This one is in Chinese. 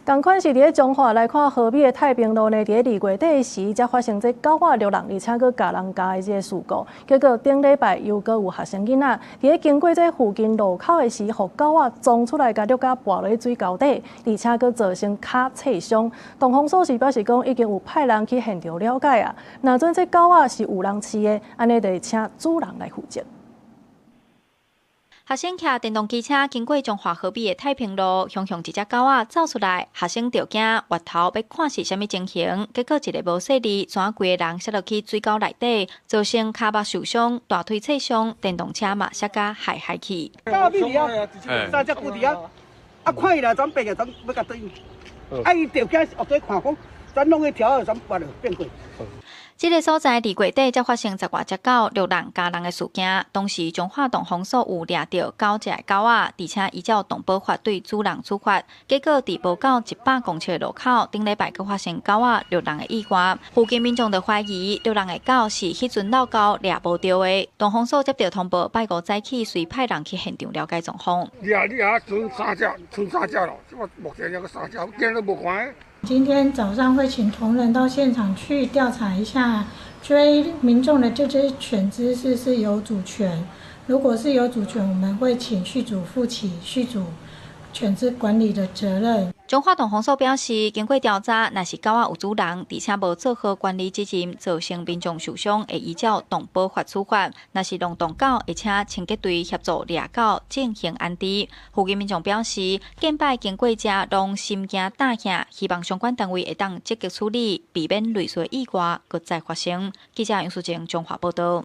同款是伫彰化来看河边的太平路呢，伫2月底时才发生这狗仔落人，而且佫咬人家的这个事故。结果顶礼拜又佫有学生囡仔伫经过这附近路口的时，互狗仔撞出来，甲脚踏跋落水沟底，而且佫造成脚刺伤。东方所是表示讲，已经有派人去现场了解啊。若准这狗仔是有人饲的，安尼就会请主人来负责。学生骑电动机车经过彰化河边的太平路，雄一只狗仔走出来，学生着惊，回头要看是虾米情形，结果一个无细力，全规个人摔落去水沟内底，造成脚目受伤、大腿刺伤，电动车嘛摔甲害去。狗咪伫啊，三只骨伫啊，看伊来转变个，转要甲对。伊着惊后底看讲，转弄去条转拔了变过。这个所在2月底才发生10外只狗落人咬人的事件，当时彰化动防所有抓到9只狗仔，而且依照动保法对主人处罚。结果伫无到100公尺的路口，顶礼拜佫发生狗仔落人的意外，附近民众就怀疑落人的狗是迄阵老狗抓无到的。动防所接到通报，拜5早起随派人去现场了解状况。抓剩3只了，目前有个3只，见都无看。今天早上会请同仁到现场去调查一下，追民众的这只犬只是有主权。如果是有主权，我们会请畜主负起畜主犬只管理的责任。彰化动防所表示，经过调查，若是狗仔有主人，而且无做好管理责任，造成民众受伤，会依照动保法处罚。若是弄动狗，而且清洁队协助抓狗进行安置。附近民众表示，近摆经过遮拢心惊胆吓，希望相关单位会当积极处理，避免类似意外搁再发生。记者杨淑静，彰化报道。